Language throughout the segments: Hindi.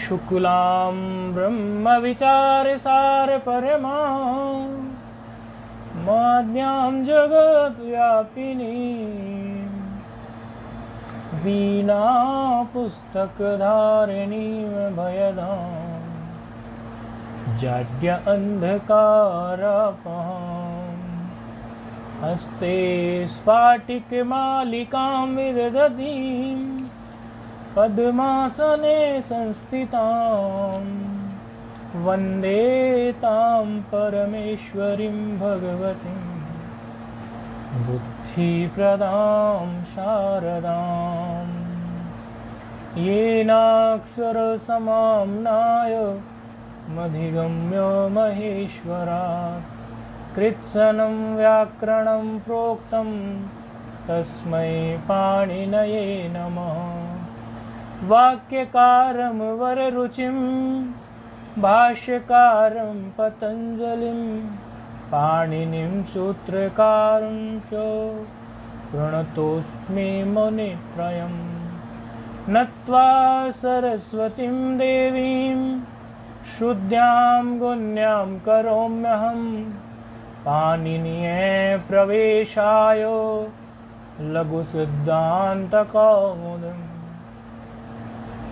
शुक्लां ब्रह्म विचार सार परमां माद्यां जगत व्यापिनी वीणा पुस्तक धारिणी भयदां जाड्य अंधकारापहां हस्ते स्फाटिक मालिकां विदधतीं पद्मासने संस्थितां वन्दे तां परमेश्वरीं भगवतीं बुद्धिप्रदां शारदां येनाक्षरसमाम्नाय मधिगम्य महेश्वरात् कृत्स्नं व्याकरणं प्रोक्तं तस्मै पाणिनये नमः। वाक्यकारं वररुचिं भाष्यकारं पतञ्जलिं पाणिनिं सूत्रकारं च प्रणतोऽस्मि मुनित्रयम् नत्वा सरस्वतीं देवीं शुद्ध्यां गुण्यां करोम्यहं पाणिनीये प्रवेशाय लघुसिद्धान्तकौमुदीम्।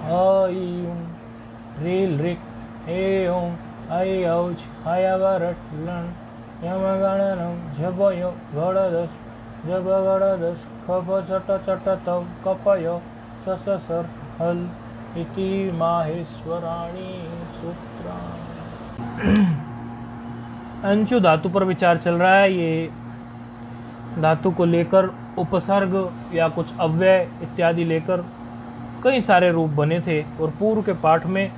ऐं ह्रीं ऋक् ऐं ऐऔच हयवरट्लन् यमगणनं झपयो गणदश जपगणदश खप चट चट तव कपय सससर हल इति माहेश्वराणि सूत्राणि। अंशु धातु पर विचार चल रहा है। ये धातु को लेकर उपसर्ग या कुछ अव्यय इत्यादि लेकर कई सारे रूप बने थे और पूर्व के पाठ में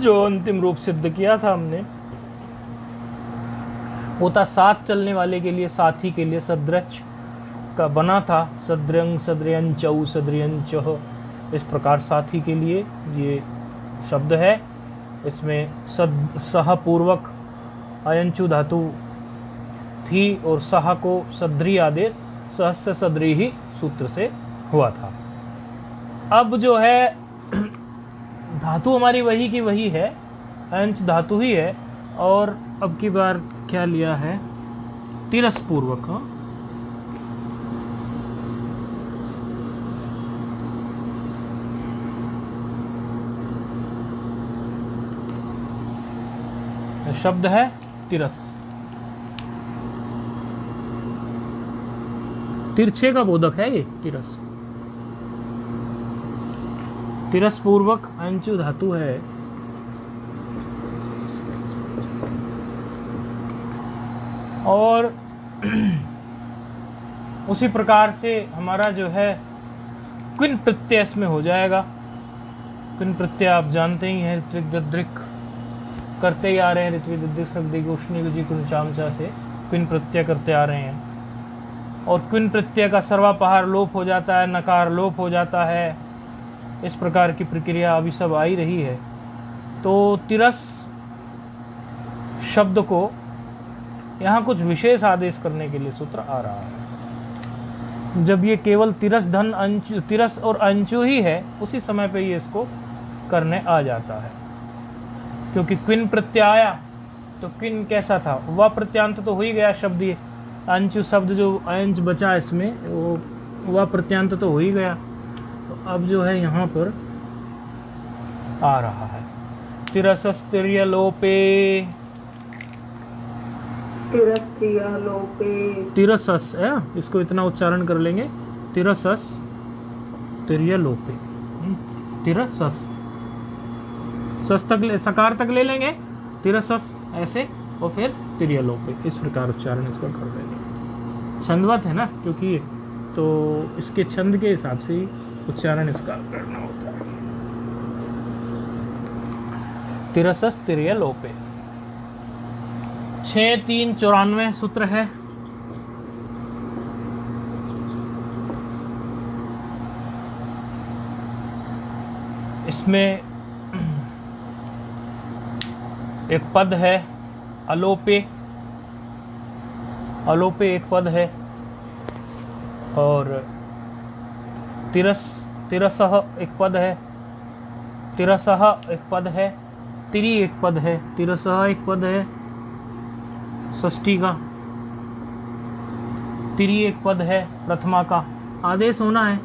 जो अंतिम रूप सिद्ध किया था हमने वो था साथ चलने वाले के लिए, साथी के लिए सदृच का बना था। सद्रंग सद्रयंचौ सद्रयंचः, इस प्रकार साथी के लिए ये शब्द है। इसमें सह पूर्वक अयंचु धातु थी और सह को सद्री आदेश सहस्य सद्री ही सूत्र से हुआ था। अब जो है धातु हमारी वही की वही है, अंश धातु ही है और अब की बार क्या लिया है, तिरस पूर्वक। शब्द है तिरस, तिरछे का बोधक है ये तिरस। तिरस पूर्वक अंशु धातु है। और उसी प्रकार से हमारा जो है क्विन प्रत्यय में हो जाएगा। क्विन प्रत्यय आप जानते ही हैं, ऋत्विक दद्रिक करते ही आ रहे हैं। ऋत्विक दद्रिक शब्द उष्णी जी कुंचामचा से क्विन प्रत्यय करते आ रहे हैं और क्विन प्रत्यय का सर्वापहार लोप हो जाता है, नकार लोप हो जाता है। इस प्रकार की प्रक्रिया अभी सब आई रही है। तो तिरस शब्द को यहाँ कुछ विशेष आदेश करने के लिए सूत्र आ रहा है। जब ये केवल तिरस धन अंशु, तिरस और अंशु ही है, उसी समय पे ये इसको करने आ जाता है। क्योंकि क्विन प्रत्यय आया तो क्विन कैसा था, वह प्रत्यांत तो हो ही गया शब्द। ये अंशु शब्द जो अंश बचा इसमें वो वह प्रत्यांत तो हो ही गया। तो अब जो है यहाँ पर आ रहा है तिरसस्त्रिय लोपे, तिरसस है, इसको इतना उच्चारण कर लेंगे, तिरसस तिर्य लोपे, तिरसस सस तक सकार तक ले लेंगे, तिरसस ऐसे और फिर तिर्य लोपे, इस प्रकार उच्चारण इसका कर लेंगे। छंदवत है ना, क्योंकि तो इसके छंद के हिसाब से ही उच्चारण इसका करना होता है। तिरसस तिर्य लोपे 6394 सूत्र है। इसमें एक पद है अलोपे, अलोपे एक पद है और तिरसह एक पद है तिरसह एक पद है, तिरी एक पद है, तिरसह एक पद है षष्ठी का, तिरी एक पद है प्रथमा का, आदेश होना है,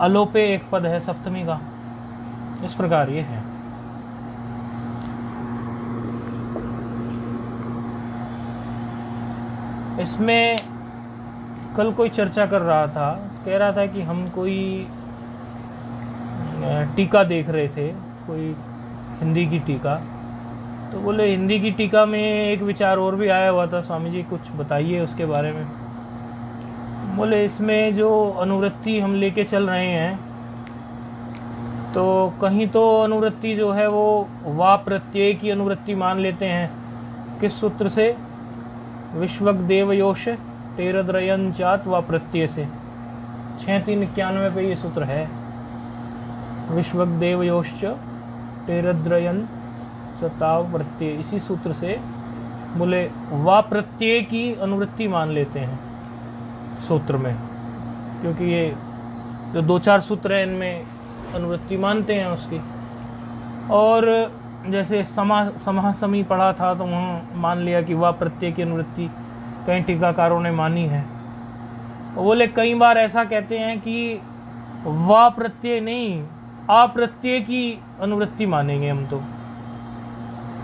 अलोपे एक पद है सप्तमी का। इस प्रकार ये है। इसमें कल कोई चर्चा कर रहा था, कह रहा था कि हम कोई टीका देख रहे थे, कोई हिंदी की टीका, तो बोले हिंदी की टीका में एक विचार और भी आया हुआ था, स्वामी जी कुछ बताइए उसके बारे में। बोले इसमें जो अनुवृत्ति हम लेके चल रहे हैं, तो कहीं तो अनुवृत्ति जो है वो वा प्रत्यय की अनुवृत्ति मान लेते हैं। किस सूत्र से? विश्वक देवयोश तेरद्रयन चात वा प्रत्यय से, 6391 पे ये सूत्र है। विश्वक देवयोश्च तेरद्रयन चताव प्रत्यय, इसी सूत्र से बोले वा प्रत्यय की अनुवृत्ति मान लेते हैं सूत्र में, क्योंकि ये जो 2-4 सूत्र हैं इनमें अनुवृत्ति मानते हैं उसकी। और जैसे समासमी पढ़ा था तो वहाँ मान लिया कि वा प्रत्यय की अनुवृत्ति कई टीकाकारों ने मानी है। बोले कई बार ऐसा कहते हैं कि वा प्रत्यय नहीं, अप्रत्यय की अनुवृत्ति मानेंगे हम तो,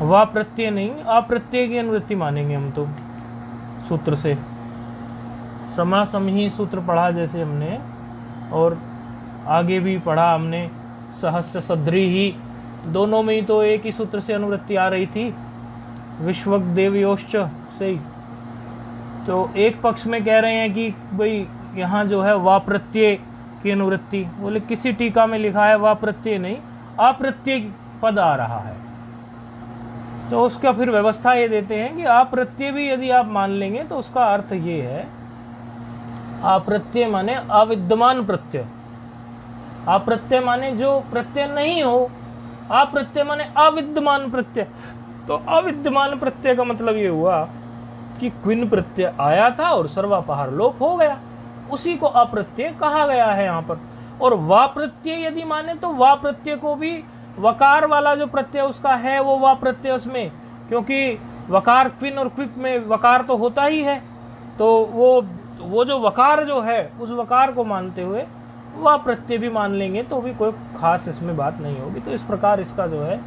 वा प्रत्यय नहीं अप्रत्यय की अनुवृत्ति मानेंगे हम तो सूत्र से। समासम ही सूत्र पढ़ा जैसे हमने, और आगे भी पढ़ा हमने सहस्य सद्री ही, दोनों में ही तो एक ही सूत्र से अनुवृत्ति आ रही थी, विश्वक देवयोश्च से ही। तो एक पक्ष में कह रहे हैं कि भाई यहाँ जो है वा प्रत्यय की अनुवृत्ति, बोले किसी टीका में लिखा है वा प्रत्यय नहीं अप्रत्यय पद आ रहा है, तो उसका फिर व्यवस्था ये देते हैं कि अप्रत्यय भी यदि आप मान लेंगे तो उसका अर्थ ये है, अप्रत्यय माने अविद्यमान प्रत्यय, अप्रत्यय माने जो प्रत्यय नहीं हो, अप्रत्यय माने अविद्यमान प्रत्यय। तो अविद्यमान प्रत्यय का मतलब ये हुआ कि क्विन प्रत्यय आया था और सर्वापहार लोप हो गया, उसी को अप्रत्यय कहा गया है यहाँ पर। और वा प्रत्यय यदि माने तो वा प्रत्यय को भी वकार वाला जो प्रत्यय उसका है वो वा प्रत्यय उसमें, क्योंकि वकार क्विन और क्विप में वकार तो होता ही है, तो वो जो वकार जो है उस वकार को मानते हुए वा प्रत्यय भी मान लेंगे तो भी कोई खास इसमें बात नहीं होगी। तो इस प्रकार इसका जो है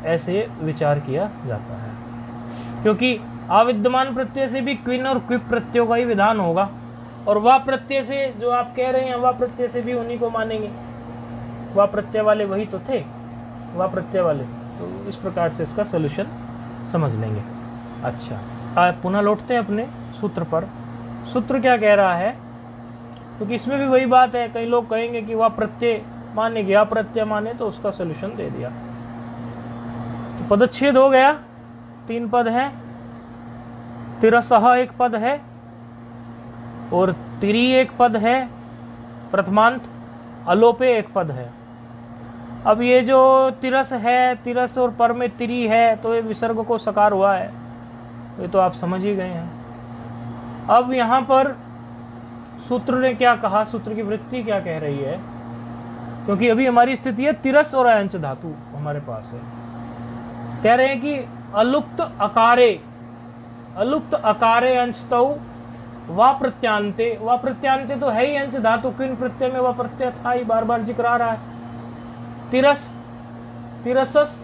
ऐसे विचार किया जाता है, क्योंकि अविद्यमान प्रत्यय से भी क्विन और क्विप प्रत्ययों का ही विधान होगा, और वा प्रत्यय से जो आप कह रहे हैं वा प्रत्यय से भी उन्हीं को मानेंगे, वा प्रत्यय वाले वही तो थे, वा प्रत्यय वाले। तो इस प्रकार से इसका सलूशन समझ लेंगे। अच्छा, पुनः लौटते हैं अपने सूत्र पर। सूत्र क्या कह रहा है, क्योंकि इसमें भी वही बात है, कई लोग कहेंगे कि वह प्रत्यय माने गया प्रत्यय माने, तो उसका सलूशन दे दिया। तो पदच्छेद हो गया, 3 पद है, तिरसह एक पद है और तिरी एक पद है प्रथमांत, अलोपे एक पद है। अब ये जो तिरस है, तिरस और पर में तिरी है, तो ये विसर्ग को सकार हुआ है, ये तो आप समझ ही गए हैं। अब यहाँ पर सूत्र ने क्या कहा, सूत्र की वृत्ति क्या कह रही है, क्योंकि अभी हमारी स्थिति है तिरस और अयंच धातु हमारे पास है। कह रहे हैं कि अलुप्त अकारे अंशतौ वा प्रत्यांते, वा प्रत्यांते तो है ही अंश धातु, किन प्रत्यय में वा प्रत्यय था ही, बार बार जिक्र आ रहा है। तिरस तिरसस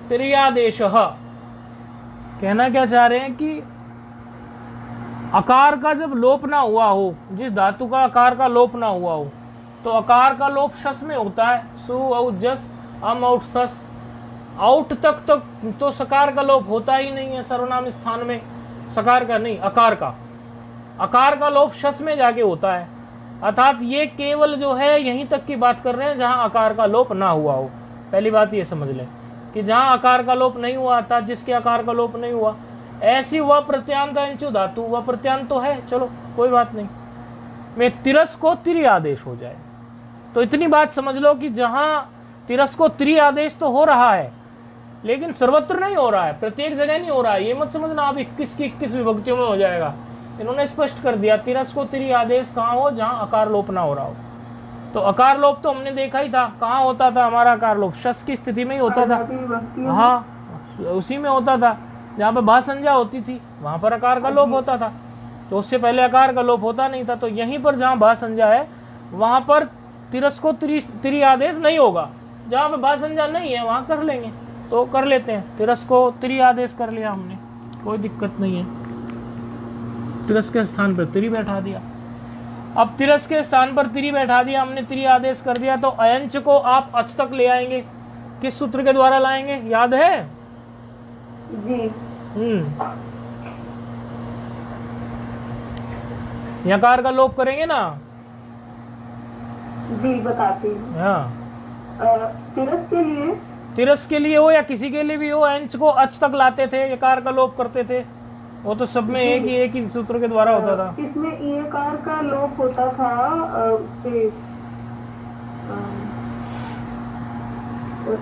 तिरियादेश, कहना क्या चाह रहे हैं कि आकार का जब लोप ना हुआ हो, जिस धातु का आकार का लोप ना हुआ हो, तो आकार का लोप शस में होता है, सु औ जस अम औट सस, आउट तक तो सकार का लोप होता ही नहीं है सर्वनाम स्थान में, सकार का नहीं आकार का लोप शस में जाके होता है। अर्थात ये केवल जो है यहीं तक की बात कर रहे हैं जहां आकार का लोप ना हुआ हो। पहली बात ये समझ लें कि जहां आकार का लोप नहीं हुआ, अर्थात जिसके आकार का लोप नहीं हुआ, ऐसी वह प्रत्यांत अंशु धातु, वह प्रत्यांत तो है, चलो कोई बात नहीं, में तिरस को तिरी आदेश हो जाए। तो इतनी बात समझ लो कि जहां तिरस को तिरी आदेश तो हो रहा है, लेकिन सर्वत्र नहीं हो रहा है, प्रत्येक जगह नहीं हो रहा है। ये मत समझना अब 21 की 21 विभक्तियों में हो जाएगा। इन्होंने स्पष्ट कर दिया तिरस को तिरी आदेश कहाँ हो, जहां आकार लोप ना हो रहा हो। तो अकार लोप तो हमने देखा ही था, कहाँ होता था हमारा अकार लोप, शस की स्थिति में ही होता था। हाँ, उसी में होता था जहाँ पे भा संज्ञा होती थी, वहां पर अकार का लोप होता था। तो उससे पहले अकार का लोप होता नहीं था। तो यहीं पर जहाँ भा संज्ञा है वहां पर तिरस को तिरी आदेश नहीं होगा। जहाँ पे भा संज्ञा नहीं है वहां कर लेंगे, तो कर लेते हैं। तिरस को तिरी आदेश कर लिया हमने, कोई दिक्कत नहीं है। तिरस के स्थान पर तिरी बैठा दिया। अब तिरस के स्थान पर तिरी बैठा दिया हमने, तिरी आदेश कर दिया। तो अयंच को आप अच तक ले आएंगे, किस सूत्र के द्वारा लाएंगे, याद है जी? यकार का लोप करेंगे ना जी, बताती हूँ। हाँ, तिरस के लिए हो या किसी के लिए भी हो, अंश को अच तक लाते थे, यकार का लोप करते थे। वो तो सब में एक ही सूत्र के द्वारा होता था। इसमें ईकार का लोप होता था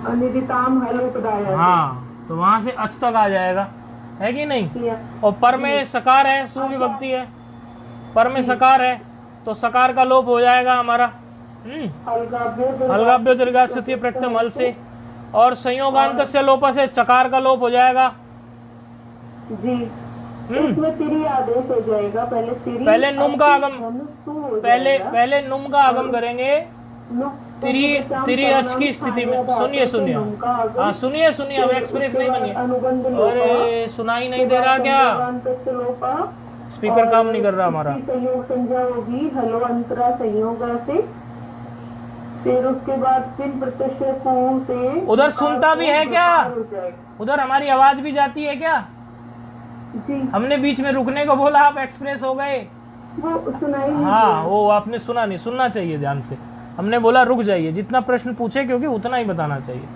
अनिदिताम हलोपदाय। हाँ, तो वहां से अच तक आ जाएगा, है कि नहीं। और पर में सकार है, सुविभक्ति है, पर में सकार है तो सकार का लोप हो जाएगा हमारा। हलगाभ्यो दीर्घास्थितीय प्रत्यम हल से, और संयोगांत से लोप से चकार का लोप हो जाएगा जी। इसमें तिरी आदेश हो जाएगा। पहले नुम का आगम, पहले नुम का आगम करेंगे तिरी अच की स्थिति में। सुनिए हाँ, सुनिए हम एक्सप्रेस नहीं बनिए। अरे सुनाई नहीं दे रहा क्या, स्पीकर काम नहीं कर रहा हमारा। संयोग संज्ञा होगी हलो अंतरा संयोग से, फिर उसके बाद पिन प्रत्यय से। उधर सुनता भी है क्या, उधर हमारी आवाज भी जाती है क्या जी? हमने बीच में रुकने को बोला, आप एक्सप्रेस हो गए। वो सुनाई नहीं। हाँ, वो आपने सुना नहीं, सुनना चाहिए ध्यान से। हमने बोला रुक जाइए, जितना प्रश्न पूछे क्योंकि उतना ही बताना चाहिए,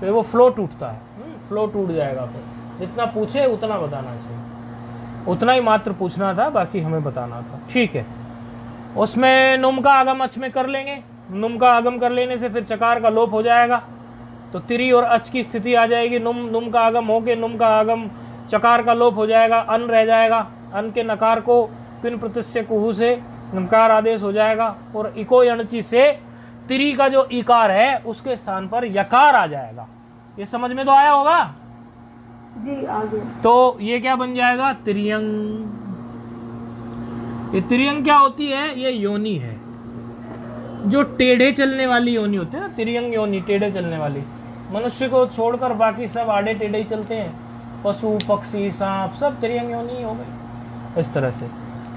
फिर वो फ्लो टूटता है, फ्लो टूट जाएगा। फिर जितना पूछे उतना बताना चाहिए, उतना ही मात्र पूछना था, बाकी हमें बताना था। ठीक है, उसमें नुम का आगम अच में कर लेंगे। नुम का आगम कर लेने से फिर चकार का लोप हो जाएगा, तो तिरी और अच की स्थिति आ जाएगी। नुम का आगम होके नुम का आगम, चकार का लोप हो जाएगा, अन रह जाएगा। अन के नकार को पिन प्रत्यय कुहू से नकार आदेश हो जाएगा, और इको यणची से तिरी का जो इकार है उसके स्थान पर यकार आ जाएगा। ये समझ में तो आया होगा जी? आगे तो ये क्या बन जाएगा, तिर्यंग। ये तिर्यंग क्या होती है, ये योनि है जो टेढ़े चलने वाली योनि होती है ना। तिर्यंग योनि टेढ़े चलने वाली, मनुष्य को छोड़कर बाकी सब आड़े टेढ़े ही चलते हैं। पशु पक्षी सांप सब तिर्यंग योनि हो गई इस तरह से।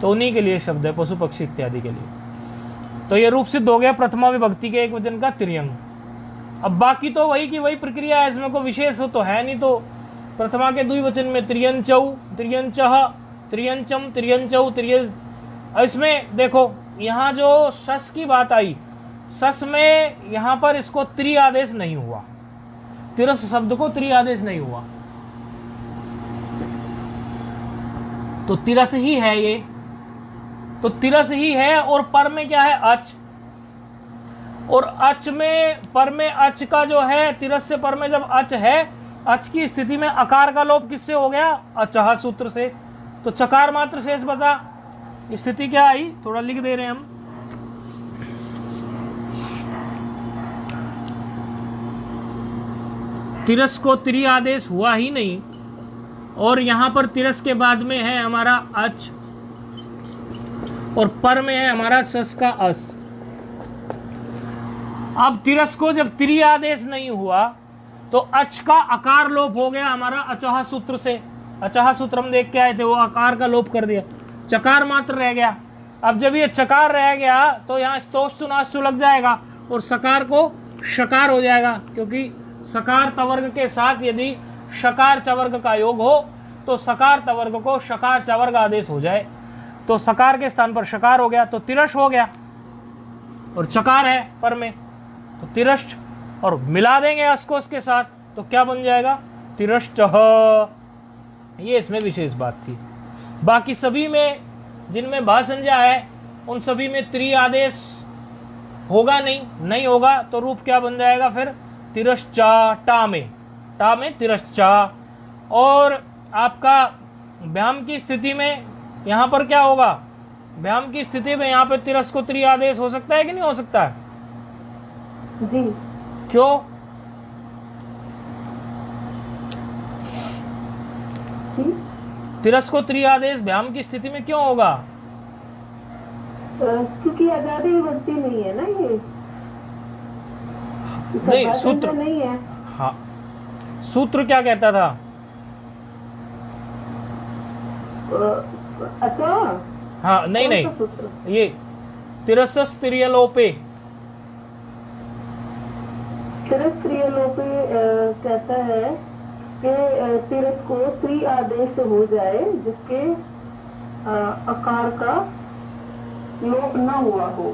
तो उन्हीं के लिए शब्द है, पशु पक्षी इत्यादि के लिए। तो ये रूप सिद्ध हो गया प्रथमा विभक्ति के एक वचन का तिर्यंग। अब बाकी तो वही की वही प्रक्रिया है, इसमें कोई विशेष तो है नहीं। तो प्रथमा के द्विवचन में त्रियंचौ, त्रियंचः, त्रियंचम, त्रियंचौ, इसमें देखो यहाँ जो सस की बात आई, सस में यहाँ पर इसको त्रि आदेश नहीं हुआ, तिरस शब्द को त्रि आदेश नहीं हुआ, तो तिरस ही है ये, तो तिरस ही है। और पर में क्या है, अच, और अच में, पर में अच का जो है, तिरस से पर में जब अच है, अच की स्थिति में अकार का लोप किससे हो गया, अचह सूत्र से। तो चकार मात्र शेष बचा। स्थिति क्या आई, थोड़ा लिख दे रहे हैं हम। तिरस को त्रि आदेश हुआ ही नहीं, और यहां पर तिरस के बाद में है हमारा अच, और पर में है हमारा सस का अस। अब तिरस को जब त्रि आदेश नहीं हुआ तो अच का अकार लोप हो गया हमारा अचह सूत्र से। अचह सूत्र हम देख के आए थे, वो आकार का लोप कर दिया, चकार मात्र रह गया। अब जब ये चकार रह गया तो यहाँ स्तोष्टु नास्तु लग जाएगा, और सकार को शकार हो जाएगा, क्योंकि सकार तवर्ग के साथ यदि शकार चवर्ग का योग हो तो सकार तवर्ग को शकार चवर्ग आदेश हो जाए, तो सकार के स्थान पर शकार हो गया, तो तिरश हो गया, और चकार है पर में, तो तिरष्ट, और मिला देंगे अस्कोस के साथ तो क्या बन जाएगा, तिरष्ट। ये इसमें विशेष बात थी। बाकी सभी में जिनमें भा संज्ञा है उन सभी में त्रि आदेश होगा नहीं होगा, तो रूप क्या बन जाएगा फिर, तिरश्चा, टा में तिरश्चा। और आपका व्याम की स्थिति में यहाँ पर क्या होगा, व्याम की स्थिति में यहाँ पे तिरस को त्रि आदेश हो सकता है कि नहीं हो सकता है, जी। क्यों? जी। तिरस्को त्रि आदेश भ्याम की स्थिति में क्यों होगा? क्योंकि आजादी विभक्ति नहीं है ना, ये नहीं, संभाषण सूत्र, में नहीं है। हाँ, सूत्र क्या कहता था? अच्छा, हाँ, नहीं कौन सा नहीं, सूत्र? ये तिरस्स त्रियलोपे। तिरस्क्रिय लोपे कहता है कि तिरस को त्रि आदेश हो जाए जिसके आकार का लोप न हुआ हो।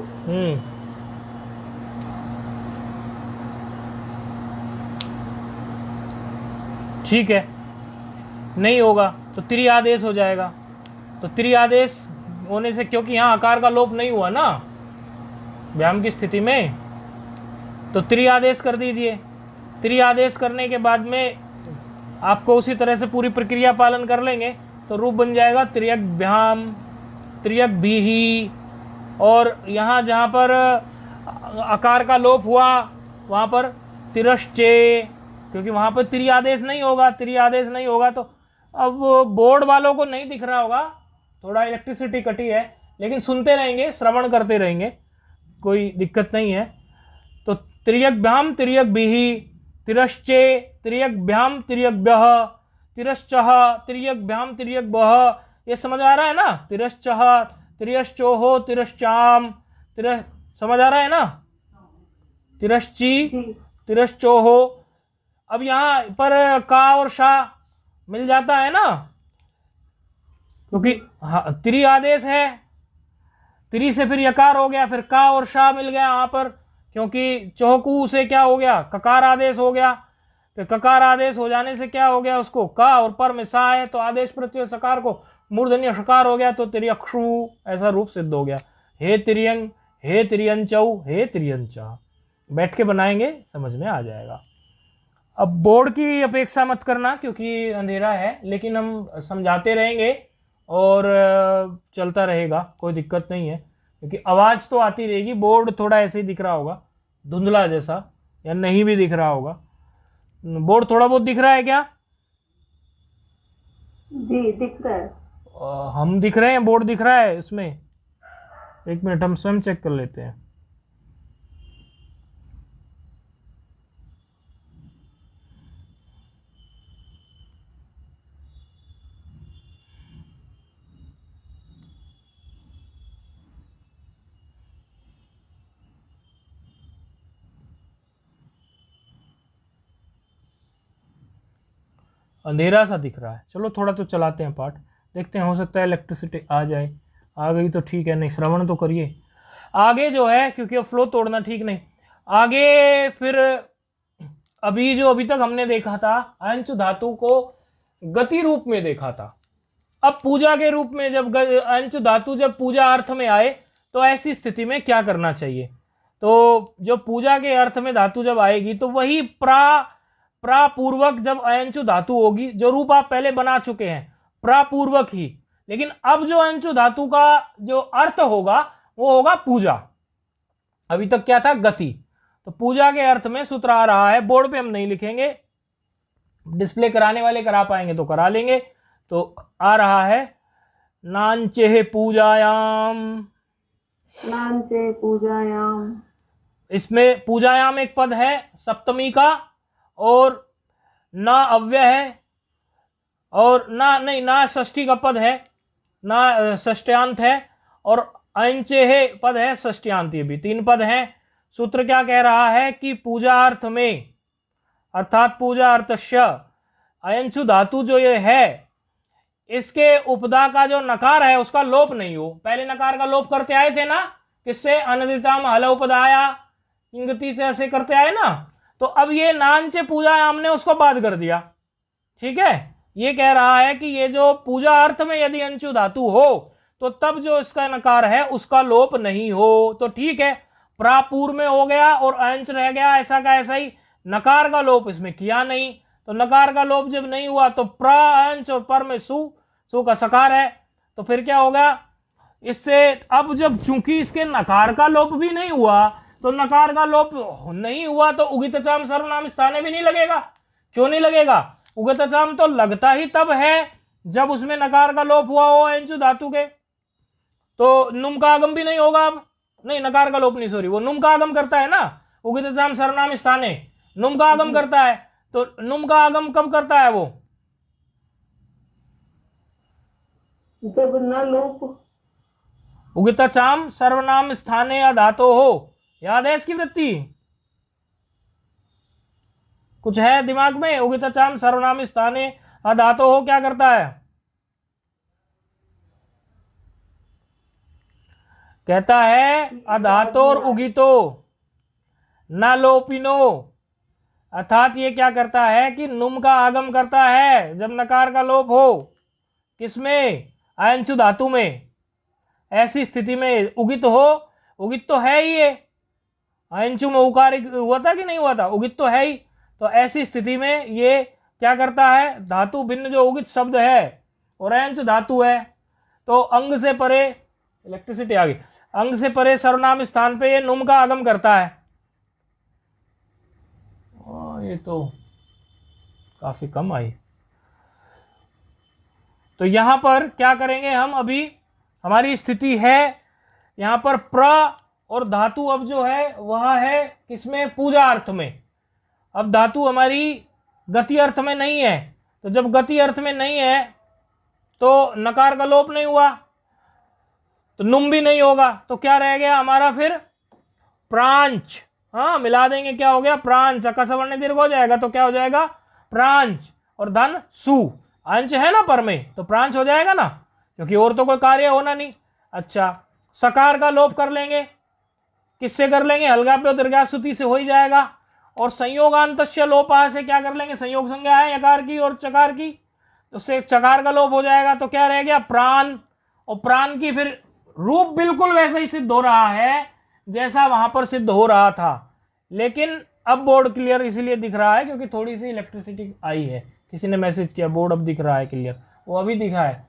ठीक है, नहीं होगा तो त्रि आदेश हो जाएगा। तो त्रि आदेश होने से, क्योंकि यहां आकार का लोप नहीं हुआ ना व्यायाम की स्थिति में, तो त्रि आदेश कर दीजिए। त्रि आदेश करने के बाद में आपको उसी तरह से पूरी प्रक्रिया पालन कर लेंगे तो रूप बन जाएगा त्रियक भ्याम, त्रियक भीही। और यहाँ जहाँ पर आकार का लोप हुआ वहाँ पर तिरश्चे, क्योंकि वहाँ पर त्रि आदेश नहीं होगा। त्रि आदेश नहीं होगा तो अब बोर्ड वालों को नहीं दिख रहा होगा, थोड़ा इलेक्ट्रिसिटी कटी है, लेकिन सुनते रहेंगे, श्रवण करते रहेंगे, कोई दिक्कत नहीं है। तो त्रियक भ्याम त्रियक भीही, तिरश्चे त्रियक भ्याम त्रियक ब्यह, तिरश्चह त्रियक भ्याम त्रियक बह। ये समझ आ रहा है ना? तिरश्चह तिरश्चोहो तिरश्चाम, समझ आ रहा है ना? तिरश्ची तिरश्चोहो। अब यहां पर का और शा मिल जाता है ना, क्योंकि त्रि आदेश है। त्रि से फिर यकार हो गया, फिर का और शा मिल गया यहां पर, क्योंकि चौकू से क्या हो गया? ककार आदेश हो गया। फिर ककार आदेश हो जाने से क्या हो गया? उसको का और पर में सा है तो आदेश प्रत्यय सकार को मूर्धन्य शकार हो गया, तो तिर्यक्षु ऐसा रूप सिद्ध हो गया। हे तिर्यंग, हे तिर्यंचौ, हे तिर्यंचा। बैठ के बनाएंगे, समझ में आ जाएगा। अब बोर्ड की अपेक्षा मत करना क्योंकि अंधेरा है, लेकिन हम समझाते रहेंगे और चलता रहेगा, कोई दिक्कत नहीं है, क्योंकि आवाज तो आती रहेगी। बोर्ड थोड़ा ऐसे ही दिख रहा होगा, धुंधला जैसा, या नहीं भी दिख रहा होगा। बोर्ड थोड़ा बहुत दिख रहा है क्या? जी दिख रहा है। हम दिख रहे हैं, बोर्ड दिख रहा है इसमें? एक मिनट, हम स्वयं चेक कर लेते हैं। अंधेरा सा दिख रहा है। चलो थोड़ा तो चलाते हैं पाठ, देखते हैं, हो सकता है इलेक्ट्रिसिटी आ जाए। आ गई तो ठीक है, नहीं श्रवण तो करिए। आगे जो है, क्योंकि अब फ्लो तोड़ना ठीक नहीं। आगे फिर अभी तक हमने देखा था, अंश धातु को गति रूप में देखा था। अब पूजा के रूप में जब अंश धातु जब पूजा अर्थ में आए तो ऐसी स्थिति में क्या करना चाहिए? तो जो पूजा के अर्थ में धातु जब आएगी तो वही प्रापूर्वक जब अयंचु धातु होगी, जो रूप आप पहले बना चुके हैं प्रापूर्वक ही, लेकिन अब जो अयंचु धातु का जो अर्थ होगा वो होगा पूजा। अभी तक क्या था? गति। तो पूजा के अर्थ में सूत्र आ रहा है, बोर्ड पे हम नहीं लिखेंगे, डिस्प्ले कराने वाले करा पाएंगे तो करा लेंगे। तो आ रहा है नांचे पूजायाम, नांचे पूजायाम। इसमें पूजायाम एक पद है सप्तमी का, और ना अव्यय है, और ना षष्ठी का पद है, ना षष्ट्यांत है, और अंचे है पद है षष्ट्यांत। ये भी तीन पद हैं। सूत्र क्या कह रहा है कि पूजा अर्थ में, अर्थात पूजा अर्थस्य अयंचु धातु जो ये है, इसके उपदा का जो नकार है उसका लोप नहीं हो। पहले नकार का लोप करते आए थे ना, किससे? अनदिताम हल उपदाया इंगति से ऐसे करते आए ना। तो अब ये नांचे पूजायाम ने उसको बाद कर दिया। ठीक है, ये कह रहा है कि ये जो पूजा अर्थ में यदि अंशु धातु हो तो तब जो इसका नकार है उसका लोप नहीं हो। तो ठीक है, प्रापूर्व में हो गया और अंश रह गया, ऐसा का ऐसा ही। नकार का लोप इसमें किया नहीं, तो नकार का लोप जब नहीं हुआ तो प्र अंश और पर में सु का सकार है, तो फिर क्या होगा इससे? अब जब चूंकि इसके नकार का लोप भी नहीं हुआ तो नकार का लोप नहीं हुआ तो उगितचाम सर्वनाम स्थाने भी नहीं लगेगा। क्यों नहीं लगेगा? उगितचाम तो लगता ही तब है जब उसमें नकार का लोप हुआ हो एंचु धातु के, तो नुम का आगम भी नहीं होगा। अब नहीं, नकार का लोप नहीं, सॉरी, वो नुम का आगम करता है ना, उगितचाम सर्वनाम स्थाने नुम का आगम करता है। तो नुम का आगम कब करता है वो? जब न लोप। उगितचाम सर्वनाम स्थाने या धातो हो। याद है इसकी वृत्ति? कुछ है दिमाग में? उगितचाम सर्वनाम स्थाने अधातो हो क्या करता है? कहता है अधातो और उगितो न लोपिनो, अर्थात ये क्या करता है कि नुम का आगम करता है जब नकार का लोप हो। किसमें? अयंचु धातु में। ऐसी स्थिति में उगित हो, उगित तो है ही ये, अयंचु में उकार हुआ था कि नहीं हुआ था, उगित तो है ही। तो ऐसी स्थिति में ये क्या करता है, धातु भिन्न जो उगित शब्द है और अयंच धातु है, तो अंग से परे, इलेक्ट्रिसिटी आ गई, अंग से परे सर्वनाम स्थान पे ये नुम का आगम करता है। ये तो काफी कम आई। तो यहां पर क्या करेंगे हम? अभी हमारी स्थिति है यहां पर प्र और धातु अब जो है वह है किसमें? पूजा अर्थ में। अब धातु हमारी गति अर्थ में नहीं है, तो जब गति अर्थ में नहीं है तो नकार का लोप नहीं हुआ, तो नुम भी नहीं होगा, तो क्या रह गया हमारा फिर? प्रांच। हाँ, मिला देंगे, क्या हो गया? प्रांच। अकसवर्ण दीर्घ हो जाएगा तो क्या हो जाएगा? प्रांच। और धन सु, अंश है ना पर में, तो प्रांच हो जाएगा ना, क्योंकि और तो कोई कार्य होना नहीं। अच्छा, सकार का लोप कर लेंगे। किससे कर लेंगे? हल्गाप्य दीर्घा सुति से हो ही जाएगा। और संयोगांतस्य लोपा से क्या कर लेंगे? संयोग संज्ञा है यकार की और चकार की, तो उससे चकार का लोप हो जाएगा। तो क्या रह गया? प्राण। और प्राण की फिर रूप बिल्कुल वैसा ही सिद्ध हो रहा है जैसा वहां पर सिद्ध हो रहा था, लेकिन अब बोर्ड क्लियर इसीलिए दिख रहा है क्योंकि थोड़ी सी इलेक्ट्रिसिटी आई है। किसी ने मैसेज किया बोर्ड अब दिख रहा है क्लियर, वो अभी दिखा है।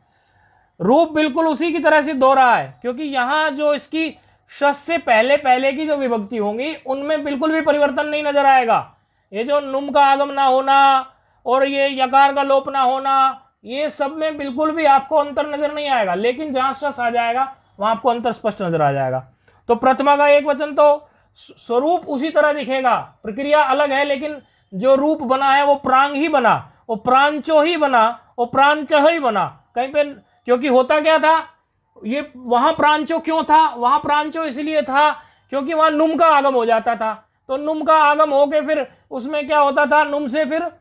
रूप बिल्कुल उसी की तरह सिद्ध हो रहा है, क्योंकि यहां जो इसकी शस से पहले पहले की जो विभक्ति होंगी उनमें बिल्कुल भी परिवर्तन नहीं नजर आएगा। ये जो नुम का आगम ना होना और ये यकार का लोप ना होना, ये सब में बिल्कुल भी आपको अंतर नजर नहीं आएगा, लेकिन जहां शस आ जाएगा वहां आपको अंतर स्पष्ट नजर आ जाएगा। तो प्रथमा का एक वचन तो स्वरूप उसी तरह दिखेगा, प्रक्रिया अलग है, लेकिन जो रूप बना है वो प्रांग ही बना, वो प्रांचो ही बना, वो प्रांच ही बना कहीं पे। क्योंकि होता क्या था, ये वहां प्रांचो क्यों था? वहां प्रांचो इसलिए था क्योंकि वहां नुम का आगम हो जाता था। तो नुम का आगम होके फिर उसमें क्या होता था? नुम से फिर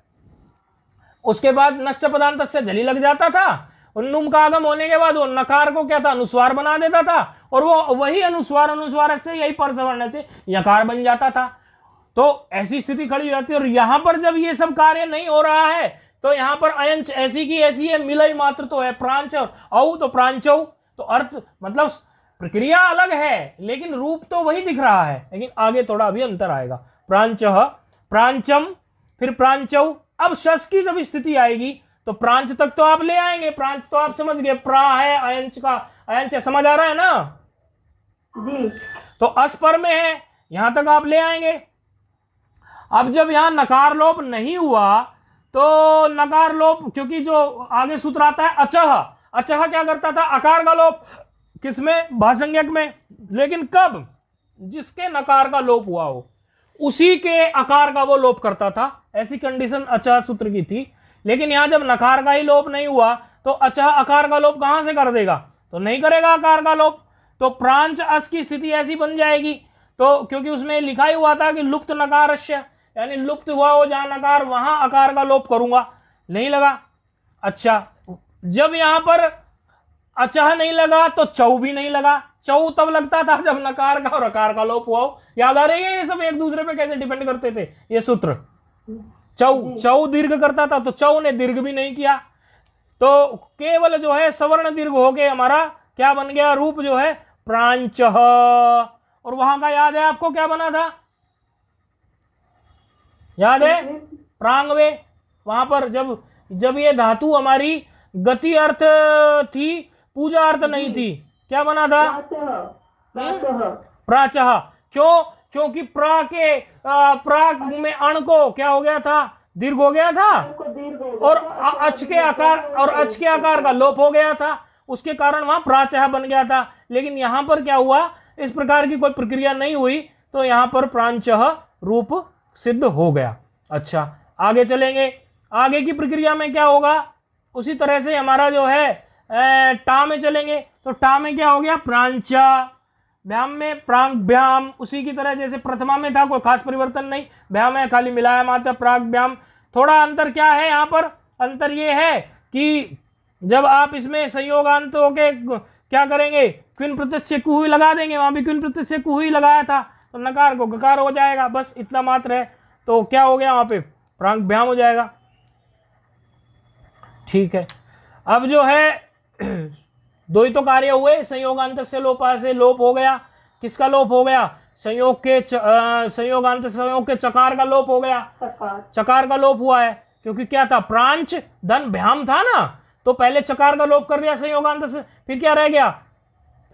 उसके बाद नश्च पदांत से जली लग जाता था, और नुम का आगम होने के बाद वो नकार को क्या था? अनुस्वार बना देता था, और वो वही अनुस्वार से यही पर सवर्ण से यकार बन जाता था। तो ऐसी स्थिति खड़ी हो जाती है। और यहां पर जब ये सब कार्य नहीं हो रहा है तो यहां पर अयंच ऐसी की ऐसी है, मिलई मात्र तो है, प्रांच और औ तो प्रांचौ, तो अर्थ मतलब प्रक्रिया अलग है लेकिन रूप तो वही दिख रहा है, लेकिन आगे थोड़ा अभी अंतर आएगा। प्रांच, प्रांचम, फिर प्रांचौ। अब शस की जब स्थिति आएगी तो प्रांच तक तो आप ले आएंगे, प्रांच तो आप समझ गए, प्रा है अयंच का, अयंच समझ आ रहा है ना जी। तो अस्पर में है, यहां तक आप ले आएंगे। अब जब यहां नकार लोप नहीं हुआ तो नकार लोप, क्योंकि जो आगे सूत्र आता है अचह, अचह क्या करता था? आकार का लोप किसमें? भाषंज्ञक में। लेकिन कब? जिसके नकार का लोप हुआ हो उसी के आकार का वो लोप करता था। ऐसी कंडीशन अचह सूत्र की थी। लेकिन यहां जब नकार का ही लोप नहीं हुआ तो अचह आकार का लोप कहां से कर देगा? तो नहीं करेगा आकार का लोप। तो प्रांच अस की स्थिति ऐसी बन जाएगी। तो क्योंकि उसमें लिखा ही हुआ था कि लुप्त नकारस्य, यानी लुप्त हुआ हो जहां नकार वहां आकार का लोप करूंगा, नहीं लगा। अच्छा, जब यहां पर अचह नहीं लगा तो चौ भी नहीं लगा। चौ तब लगता था जब नकार का और आकार का लोप हुआ हो। याद आ रही है ये सब एक दूसरे पे कैसे डिपेंड करते थे ये सूत्र? चौ दीर्घ करता था तो चौ ने दीर्घ भी नहीं किया, तो केवल जो है सवर्ण दीर्घ हो गए, हमारा क्या बन गया? रूप जो है प्रांच। और वहां का याद है आपको क्या बना था? याद है? प्रांगवे। वहां पर जब ये धातु हमारी गति अर्थ थी, पूजा अर्थ नहीं थी, क्या बना था? प्राचः। प्राचः। क्यों? क्योंकि प्रा में अण को क्या हो गया था, दीर्घ हो गया था, और अच के आकार का लोप हो गया था, उसके कारण वहां प्राचः बन गया था। लेकिन यहां पर क्या हुआ, इस प्रकार की कोई प्रक्रिया नहीं हुई, तो यहां पर प्रांचः रूप सिद्ध हो गया। अच्छा, आगे चलेंगे। आगे की प्रक्रिया में क्या होगा, उसी तरह से हमारा जो है टा में चलेंगे, तो टा में क्या हो गया, प्रांचा, भ्याम में प्रांग भ्याम, उसी की तरह जैसे प्रथमा में था, कोई खास परिवर्तन नहीं, भ्याम है खाली मिलाया मात्र प्राग भ्याम। थोड़ा अंतर क्या है यहाँ पर, अंतर ये है कि जब आप इसमें संयोगांतों के क्या करेंगे, क्विन प्रत्यय से कुहुई लगा देंगे, वहां भी क्विन प्रत्यय से कुहुई लगाया था, तो नकार को गकार हो जाएगा, बस इतना मात्र है। तो क्या हो गया, वहां पे प्रांग भ्याम हो जाएगा। ठीक है, अब जो है दो ही तो कार्य हुए, संयोगांत से लोपा से लोप हो गया। किसका लोप हो गया, संयोग के चकार का लोप हो गया, चकार का लोप हुआ है, क्योंकि क्या था, प्रांच धन भ्याम था ना, तो पहले चकार का लोप कर दिया संयोगांत से, फिर क्या रह गया,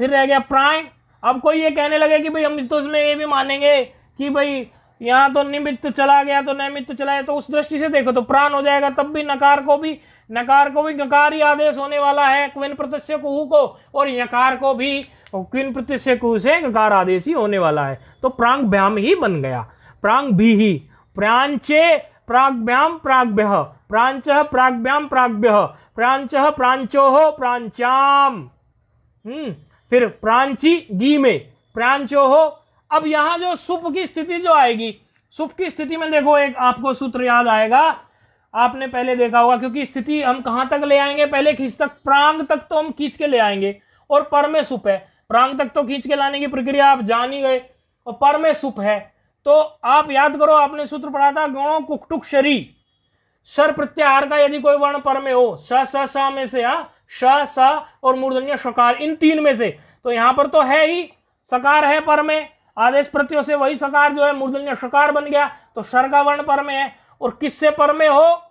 फिर रह गया प्राय। अब कोई ये कहने लगे कि भाई हम तो इसमें ये भी मानेंगे कि भाई यहाँ तो निमित्त चला गया तो नैमित्त चला गया, तो उस दृष्टि से देखो तो प्राण हो जाएगा, तब भी नकार को भी गकार ही आदेश होने वाला है क्विन प्रत्यय कुहू को, और यकार को भी क्विन प्रत्यय कुहू से गकार आदेश ही होने वाला है, तो प्रांग भ्याम ही बन गया। प्रांग भी ही, प्रांचे प्राग्भ्याम प्राग्भ्यः, प्रांचः प्राग्भ्याम प्राग्भ्यः, प्रांचः प्रांचोः प्रांचाम, फिर प्रांची गी में प्रांचोः। अब यहां जो सुप की स्थिति जो आएगी, सुप की स्थिति में देखो एक आपको सूत्र याद आएगा, आपने पहले देखा होगा, क्योंकि स्थिति हम कहां तक ले आएंगे, पहले खींच तक, प्रांग तक तो हम खींच के ले आएंगे, और पर में सुप है, प्रांग तक तो खींच के लाने की प्रक्रिया आप जान ही गए, और पर में सुप है, तो आप याद करो, आपने सूत्र पढ़ा था, गणों कुक्टुक शरी, सर प्रत्याहार का यदि कोई वर्ण पर में हो, स में से, श और मूर्धन्य शकार, इन तीन में से, तो यहां पर तो है ही सकार है पर में, आदेश प्रत्ययों से वही सकार जो है मूर्धन्य शकार बन गया, तो सर का वर्ण पर में है, और किससे पर में हो,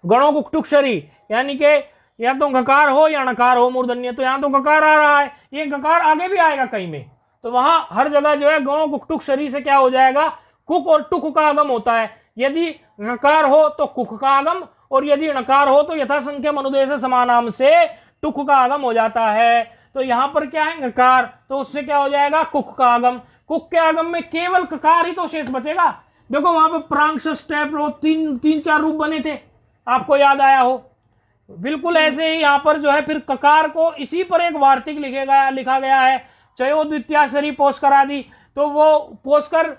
गणों कुक्टुक शरी, यानी कि या तो गकार हो या नकार हो मूर्धन्य, तो यहां तो गकार आ रहा है, ये गकार आगे भी आएगा कहीं में, तो वहां हर जगह जो है गणों कुक्टुक शरी से क्या हो जाएगा, कुक और टुक का आगम होता है। यदि नकार हो तो कुक का आगम, और यदि नकार हो तो यथासंख्य अनुदेश समानाम से टुक का आगम हो जाता है। तो यहां पर क्या है, गकार, तो उससे क्या हो जाएगा, कुक का आगम। कुक के आगम में केवल ककार ही तो शेष बचेगा। देखो वहां पर प्रांग स्टेप तीन चार रूप बने थे, आपको याद आया हो, बिल्कुल ऐसे ही यहां पर जो है फिर ककार को इसी पर एक वार्तिक लिखा गया है, चयो द्वितीयाक्षरी पोस्कर आदि। तो वो पोस्कर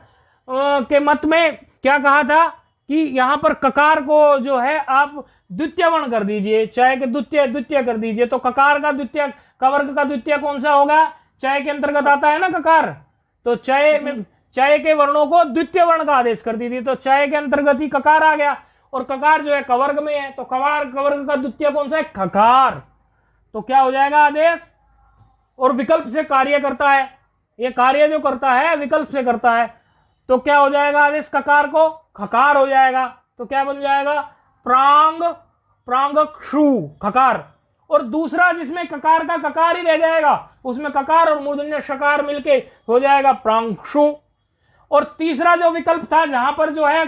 के मत में क्या कहा था कि यहां पर ककार को जो है आप द्वितीय वर्ण कर दीजिए, चय के द्वितीय कर दीजिए, तो ककार का द्वितीय, कवर्ग का द्वितीय कौन सा होगा, चय के अंतर्गत आता है ना ककार, तो चय के वर्णों को द्वितीय वर्ण का आदेश कर दीजिए, तो चय के अंतर्गत ही ककार आ गया, और ककार जो है कवर्ग में है, तो कवर्ग का द्वितीय कौन सा है, खकार, तो क्या हो जाएगा आदेश, और विकल्प से कार्य करता है, ये कार्य जो करता है विकल्प से करता है, तो क्या हो जाएगा आदेश, ककार को खकार हो जाएगा, तो क्या बन जाएगा, प्रांग क्षु खकार। और दूसरा जिसमें ककार का ककार ही रह जाएगा, उसमें ककार और मूर्धन्य शकार मिलके हो जाएगा प्रांक्षु। और तीसरा जो विकल्प था जहां पर जो है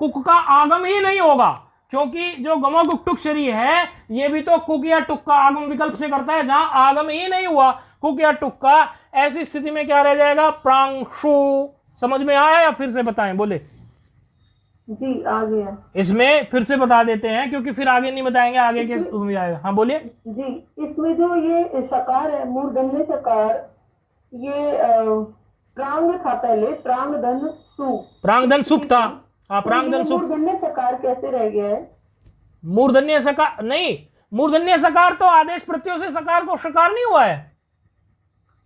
कुक का आगम ही नहीं होगा, क्योंकि जो गमो कुक्टुक शरी है ये भी तो कुक या टुक का आगम विकल्प से करता है, जहां आगम ही नहीं हुआ कुक या टुक का, ऐसी स्थिति में क्या रह जाएगा, प्रांक्षु। समझ में आया या फिर से बताएं, बोले जी आ गया। इसमें फिर से बता देते हैं, क्योंकि फिर आगे नहीं बताएंगे, आगे के में आएगा। हाँ बोलिए जी, इसमें जो ये शकार है मूर्धन्य शकार, ये प्रांग था पहले, प्रांगधन सु, प्रांगधन सुप था, हाँ प्रांगधन सुप। मूर्धन्य शकार कैसे रह गया है, मूर्धन्य सकार नहीं, मूर्धन्य सकार तो आदेश प्रत्ययों से सकार को शकार नहीं हुआ है,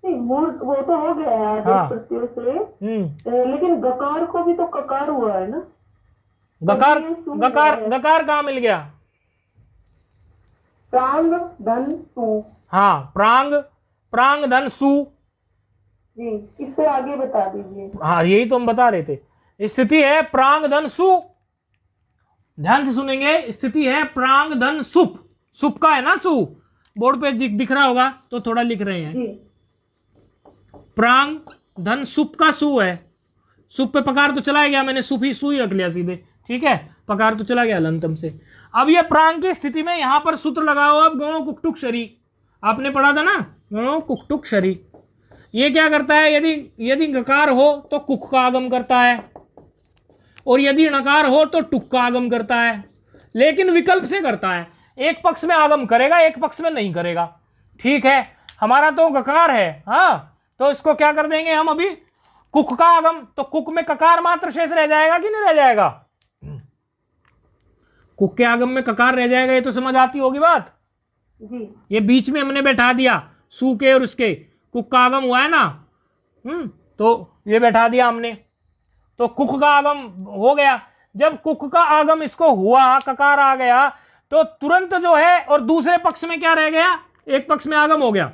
वो तो हो गया है आदेश प्रत्ययों से, लेकिन गकार को भी तो ककार हुआ है ना, गकार कहाँ मिल गया, प्रांग धन सु, हाँ प्रांग धन सु जी, इससे आगे बता दीजिए। हाँ यही तो हम बता रहे थे, स्थिति है प्रांग धन सु, ध्यान से सुनेंगे, स्थिति है प्रांग धन सुप, सुप का है ना सु, बोर्ड पे दिख रहा होगा तो थोड़ा लिख रहे हैं, प्रांग धन सुप का सु है, सुप पे पकार तो चला गया, मैंने सुप ही सु ही रख लिया सीधे, ठीक है, पकार तो चला गया लंतम से। अब ये प्रांग की स्थिति में यहां पर सूत्र लगाओ, अब गणो कुक्टुक शरी, आपने पढ़ा था ना, गणो कुक्टुक शरी। ये क्या करता है, यदि गकार हो तो कुक का आगम करता है, और यदि णकार हो तो टुक का आगम करता है, लेकिन विकल्प से करता है, एक पक्ष में आगम करेगा एक पक्ष में नहीं करेगा। ठीक है, हमारा तो गकार है, हाँ, तो इसको क्या कर देंगे हम अभी, कुक का आगम, तो कुक में ककार मात्र शेष रह जाएगा कि नहीं रह जाएगा, कुक के आगम में ककार रह जाएगा, ये तो समझ आती होगी बात जी। ये बीच में हमने बैठा दिया सू के और उसके, कुक का आगम हुआ है ना, तो ये बैठा दिया हमने, तो कुक का आगम हो गया। जब कुक का आगम इसको हुआ, ककार आ गया, तो तुरंत जो है, और दूसरे पक्ष में क्या रह गया, एक पक्ष में आगम हो गया,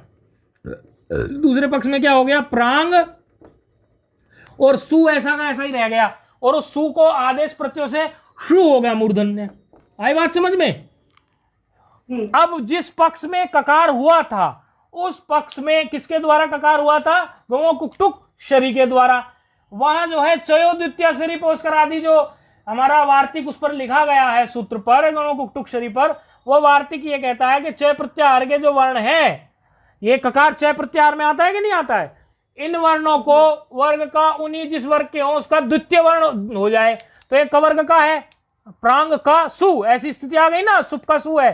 दूसरे पक्ष में क्या हो गया, प्रांग, और सु ऐसा का ऐसा ही रह गया, और उस सु को आदेश प्रत्यय से शु हो गया मूर्धन्य। आई बात समझ में। अब जिस पक्ष में ककार हुआ था उस पक्ष में किसके द्वारा ककार हुआ था, गो कुक्टुक शरी के द्वारा। वहां जो है चयो द्वितीय शरी पोषकर आदि जो हमारा वार्तिक उस पर लिखा गया है सूत्र पर, गणो कुक्टुक शरी पर, वो वार्तिक ये कहता है कि चय प्रत्याहार के जो वर्ण है, ये ककार चय प्रत्याहार में आता है कि नहीं आता है, इन वर्णों को वर्ग का उन्हीं जिस वर्ग के हो उसका द्वितीय वर्ण हो जाए, तो एक कवर्ग का है प्रांग का सु, ऐसी स्थिति आ गई ना, सुप का सु है,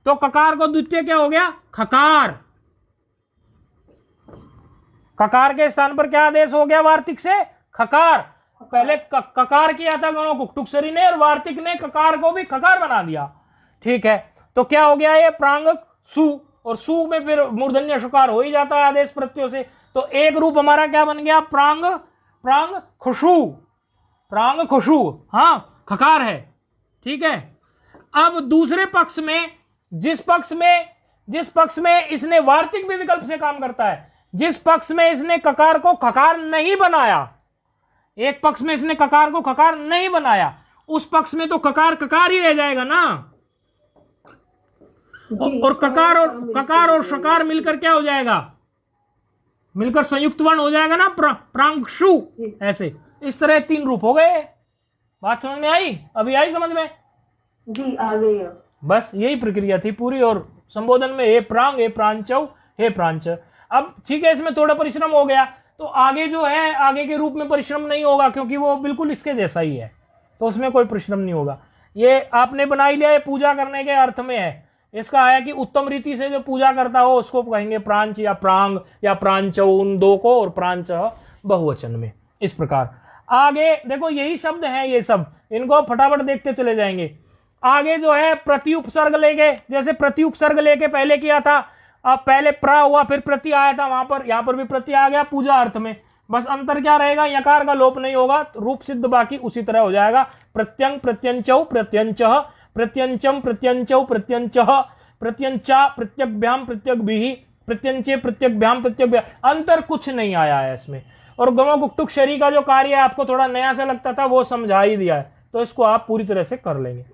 तो ककार को द्वितीय क्या हो गया, खकार, ककार के स्थान पर क्या आदेश हो गया वार्तिक से, खकार। पहले ककार किया था गणो कुक्टुक शरी ने, और वार्तिक ने ककार को भी खकार बना दिया। ठीक है, तो क्या हो गया ये प्रांग सु, और सु में फिर मूर्धन्य शकार हो ही जाता है आदेश प्रत्ययों से, तो एक रूप हमारा क्या बन गया, प्रांग, प्रांग खुशु, प्रांग खुशु, हाँ खकार है। ठीक है, अब दूसरे पक्ष में, जिस पक्ष में इसने वार्तिक भी विकल्प से काम करता है, जिस पक्ष में इसने ककार को खकार नहीं बनाया, एक पक्ष में इसने ककार को खकार नहीं बनाया, उस पक्ष में तो ककार ककार ही रह जाएगा ना, और ककार और शकार मिलकर क्या हो जाएगा, मिलकर संयुक्त वर्ण हो जाएगा ना, प्रांगशु, ऐसे इस तरह तीन रूप हो गए। बात समझ में आई, अभी आई समझ में जी, आ गई। बस यही प्रक्रिया थी पूरी, और संबोधन में हे प्रांग, हे प्रांचव, हे प्रांच। अब ठीक है, इसमें थोड़ा परिश्रम हो गया, तो आगे जो है आगे के रूप में परिश्रम नहीं होगा, क्योंकि वो बिल्कुल इसके जैसा ही है, तो उसमें कोई परिश्रम नहीं होगा। ये आपने बना ही लिया, ये पूजा करने के अर्थ में है, इसका है कि उत्तम रीति से जो पूजा करता हो उसको कहेंगे प्रांच या प्रांग या प्रांचव, उन दो को, और प्रांच बहुवचन में। इस प्रकार आगे देखो यही शब्द हैं, ये सब इनको फटाफट देखते चले जाएंगे। आगे जो है प्रति उपसर्ग लेके, जैसे प्रति उपसर्ग लेके पहले किया था, अब पहले प्रा हुआ फिर प्रति आया था वहां पर, यहां पर भी प्रति आ गया पूजा अर्थ में, बस अंतर क्या रहेगा, यकार का लोप नहीं होगा, रूप सिद्ध बाकी उसी तरह हो जाएगा, प्रत्यंग प्रत्यंचौ प्रत्यंचः, प्रत्यंचम प्रत्यंचौ प्रत्यंचः, प्रत्यंचा प्रत्यग्भ्याम प्रत्यग्भिः, प्रत्यंचे प्रत्यग्भ्याम प्रत्यग्भ्याम, अंतर कुछ नहीं आया है इसमें। और गमो कुक्टुक शरी का जो कार्य है आपको थोड़ा नया सा लगता था, वो समझा ही दिया है, तो इसको आप पूरी तरह से कर लेंगे।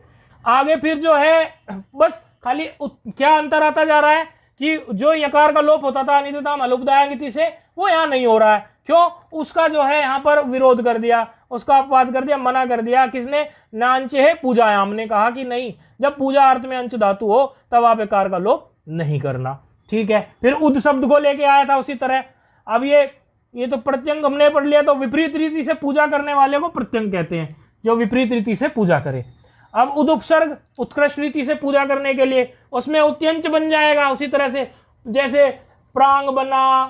आगे फिर जो है बस खाली क्या अंतर आता जा रहा है कि जो यकार का लोप होता था अनिदिताम अलुपदायंगिति से, वो यहाँ नहीं हो रहा है। क्यों? उसका जो है यहाँ पर विरोध कर दिया, उसका अपवाद कर दिया, मना कर दिया। किसने? नांचे है पूजायाम ने कहा कि नहीं, जब पूजा अर्थ में अंश धातु हो तब आप यकार का लोप नहीं करना। ठीक है, फिर उद शब्द को लेके आया था उसी तरह। अब ये तो प्रत्यंग हमने पढ़ लिया, तो विपरीत रीति से पूजा करने वाले को प्रत्यंग कहते हैं, जो विपरीत रीति से पूजा करे। अब उदुपसर्ग उत्कृष्ट रीति से पूजा करने के लिए उसमें उत्यंच बन जाएगा, उसी तरह से जैसे प्रांग बना,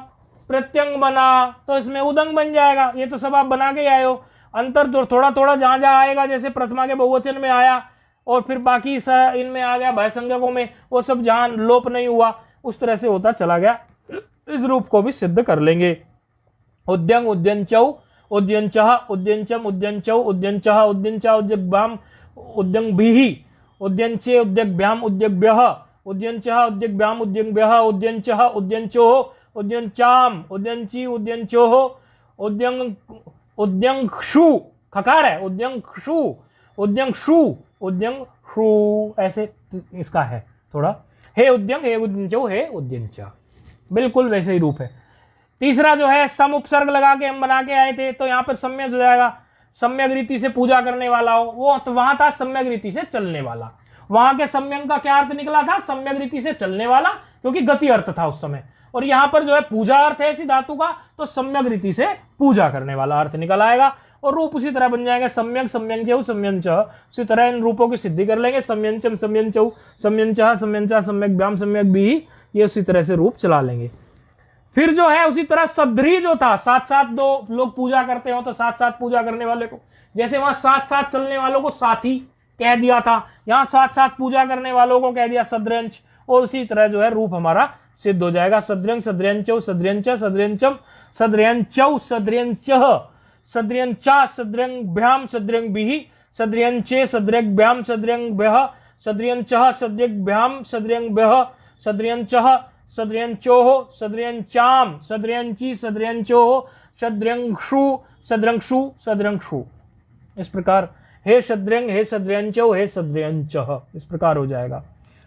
प्रत्यंग बना, तो इसमें उदंग बन जाएगा। ये तो सब आप बना के आए हो। अंतर तो थोड़ा थोड़ा जहां जहां आएगा, जैसे प्रथमा के बहुवचन में आया और फिर बाकी इनमें आ गया, भय संज्ञकों में, वो सब जहां लोप नहीं हुआ उस तरह से होता चला गया। इस रूप को भी सिद्ध कर लेंगे। उद्यंग उद्यंचौ उद्यंचः उद्यंचम उद्यंचौ उद्यंचः उद्यंचा उद्यग्भ्याम उद्यंगभिः उद्यंचे उद्यग्भ्याम उद्यग्भ्यः उद्यंचः उद्यग्भ्याम उद्यंगभ्यः उद्यंचः उद्यंचोः उद्यंचाम उद्यंची उद्यंचोः उद्यंग उद्यंक्षु, खकार है, उद्यंक्षु उद्यंक्षु उद्यंक्षु, ऐसे इसका है थोड़ा। हे उद्यंग हे उद्यंचो हे उद्यंचा, बिल्कुल वैसे ही रूप है। तीसरा जो है सम उपसर्ग लगा के हम बना के आए थे, तो यहाँ पर सम्यक हो जाएगा, सम्यक रीति से पूजा करने वाला हो, वो तो वहां था सम्यक रीति से चलने वाला। वहां के सम्यक का क्या अर्थ निकला था? सम्यक रीति से चलने वाला, क्योंकि गति अर्थ था उस समय। और यहां पर जो है पूजा अर्थ है इसी धातु का, तो सम्यक रीति से पूजा करने वाला अर्थ निकल आएगा। और रूप उसी तरह बन जाएगा सम्यक, सम्यंचौ, सम्यंच। उसी तरह इन रूपों की सिद्धि कर लेंगे, सम्यंचम, सम्यंचौ, सम्यंचा, सम्यंचा, सम्यक व्याम, सम्यक भी, ये उसी तरह से रूप चला लेंगे। फिर जो है उसी तरह सद्री जो था, साथ साथ दो लोग पूजा करते हो तो साथ साथ पूजा करने वाले को, जैसे वहां साथ साथ चलने वालों को साथी कह दिया था, यहां साथ साथ पूजा करने वालों को कह दिया सद्रंच। और उसी तरह जो है रूप हमारा सिद्ध हो जाएगा, सद्रंग, सद्रंचौ, सद्रंच, सद्रंचम, सद्रंचौ, सद्रंचः, सद्रंचा, सद्रंभ्याम, सद्रंभिः, सद्रंचे, सद्रंभ्याम, सद्रंभ्यः, सद्रंचः, सद्रंभ्याम, सद्रंभ्यः, सद्रंचः, सद्रंचोः, सद्रंचाम, सद्रंची, सद्रंचोः, सद्रंक्षु, सद्रंक्षु, सद्रंक्षु। इस प्रकार हे सद्रंग, हे सद्रंचो, हे सद्रंचः, इस प्रकार हो जाएगा।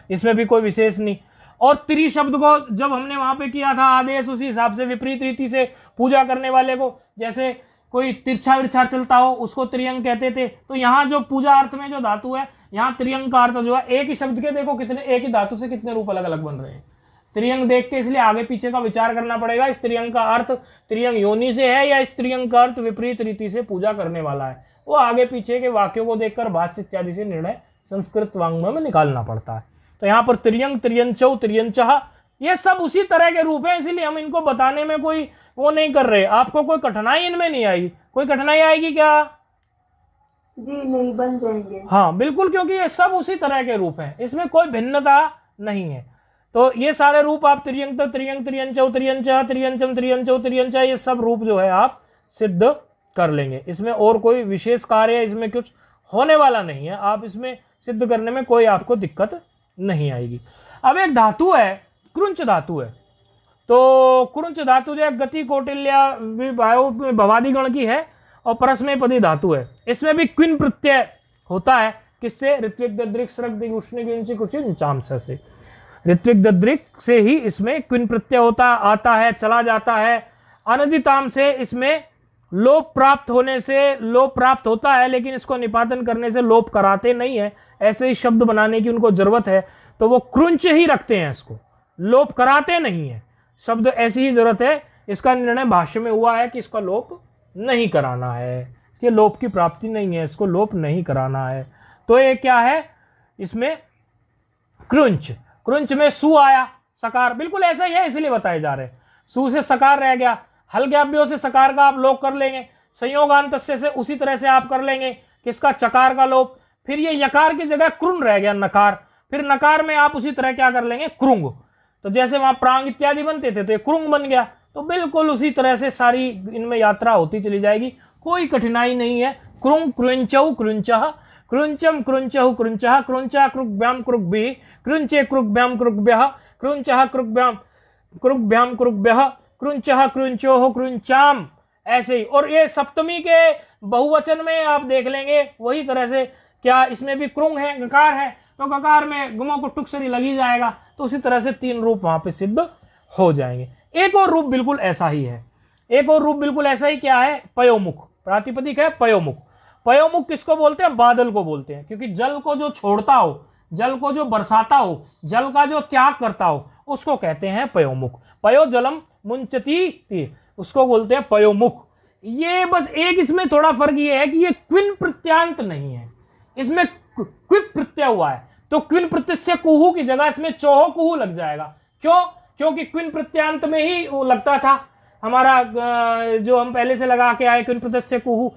इसमें भी कोई विशेष नहीं। और त्रि शब्द को जब हमने वहां पे किया था आदेश, उसी हिसाब से विपरीत रीति से पूजा करने वाले को, जैसे कोई तिरछा विरछा चलता हो उसको त्रियंग कहते थे। तो यहाँ जो पूजा अर्थ में जो धातु है, यहाँ त्रियंग का अर्थ जो है, एक ही शब्द के देखो कितने, एक ही धातु से कितने रूप अलग अलग बन रहे हैं। त्रियंग देख के इसलिए आगे पीछे का विचार करना पड़ेगा, इस त्रियंग का अर्थ त्रियंग योनि से है या इस त्रियंग का अर्थ विपरीत रीति से पूजा करने वाला है। वो आगे पीछे के वाक्यों को देखकर भाष्य इत्यादि से निर्णय संस्कृत वाङ्मय में निकालना पड़ता है। तो यहाँ पर त्रियंग, त्रियंचौ, त्रियंचः, ये सब उसी तरह के रूप है, इसीलिए हम इनको बताने में कोई वो नहीं कर रहे। आपको कोई कठिनाई इनमें नहीं आएगी? कोई कठिनाई आएगी क्या? जी नहीं, बन जाएंगे। हाँ बिल्कुल, क्योंकि ये सब उसी तरह के रूप हैं, इसमें कोई भिन्नता नहीं है। तो ये सारे रूप आप त्रियंग, त्रियंग, त्रियंचौ, त्रियंचः, त्रियंचम, त्रियंचौ, त्रियंचः, ये सब रूप जो है आप सिद्ध कर लेंगे। इसमें और कोई विशेष कार्य इसमें कुछ होने वाला नहीं है, आप इसमें सिद्ध करने में कोई आपको दिक्कत नहीं आएगी। अब एक धातु है, कृंच धातु है। तो कृंच धातु जो है गति कौटिल्य भवादि गण की है और परस्मय पदी धातु है। इसमें भी क्विन प्रत्यय होता है, किससे? ऋत्विक, दद्रिक, स्रक, दिग, उष्णिक, इंचिक, उचिन, चांस से। ऋत्विक, दद्रिक से ही इसमें क्विन प्रत्यय होता आता है, चला जाता है। अनदिताम से इसमें लोप प्राप्त होने से लोप प्राप्त होता है, लेकिन इसको निपातन करने से लोप कराते नहीं है। ऐसे ही शब्द बनाने की उनको जरूरत है, तो वो कृंच ही रखते हैं, इसको लोप कराते नहीं है। शब्द ऐसी ही जरूरत है। इसका निर्णय भाष्य में हुआ है कि इसका लोप नहीं कराना है, कि लोप की प्राप्ति नहीं है, इसको लोप नहीं कराना है। तो ये क्या है? इसमें कृंच, कृंच में सु आया, सकार, बिल्कुल ऐसा ही है, इसलिए बताए जा रहे हैं। सु से सकार रह गया, हलज्ञाभ्यो से सकार का आप लोप कर लेंगे, संयोगांतस्य से उसी तरह से आप कर लेंगे किसका? चकार का लोप। फिर ये यकार की जगह कृन रह गया, नकार। फिर नकार में आप उसी तरह क्या कर लेंगे? कृंग। तो जैसे वहां प्रांग इत्यादि बनते थे तो ये कृंग बन गया। तो बिल्कुल उसी तरह से सारी इनमें यात्रा होती चली जाएगी, कोई कठिनाई नहीं है। कृंग, कृंचौ, कृंचः, कृंचम, कृंचहु, कृंचः, कृंचा, कृग्भ्याम, कृग्भिः, कृंचे, कृग्भ्याम, कृग्भ्यः, कृंचः, कृग्भ्याम, कृग्भ्याम, कृग्भ्यः, कृंचः, कृंचोः, कृंचाम, ऐसे ही। और ये सप्तमी के बहुवचन में आप देख लेंगे वही तरह से, क्या इसमें भी कृंग है, गकार है, तो गकार में गुमों को टुकसरी लगी जाएगा। तो उसी तरह से तीन रूप वहां पे सिद्ध हो जाएंगे। एक और रूप बिल्कुल ऐसा ही है, एक और रूप बिल्कुल ऐसा ही, क्या है? पयोमुख, प्रातिपदिक है पयोमुख। पयोमुख किसको बोलते हैं? बादल को बोलते हैं, क्योंकि जल को जो छोड़ता हो, जल को जो बरसाता हो, जल का जो त्याग करता हो, उसको कहते हैं पयोमुख। पयो जलम मुंचती, उसको बोलते हैं पयोमुख। ये बस एक इसमें थोड़ा फर्क ये है कि ये क्विन प्रत्यांत नहीं है, इसमें क्विप प्रत्यय हुआ है। तो क्विन प्रत्यय से कुहू की जगह इसमें चौहो कुहू लग जाएगा। क्यों? क्योंकि क्विन प्रत्यांत में ही वो लगता था हमारा, जो हम पहले से लगा के आए, क्विन प्रत्यय से कुहू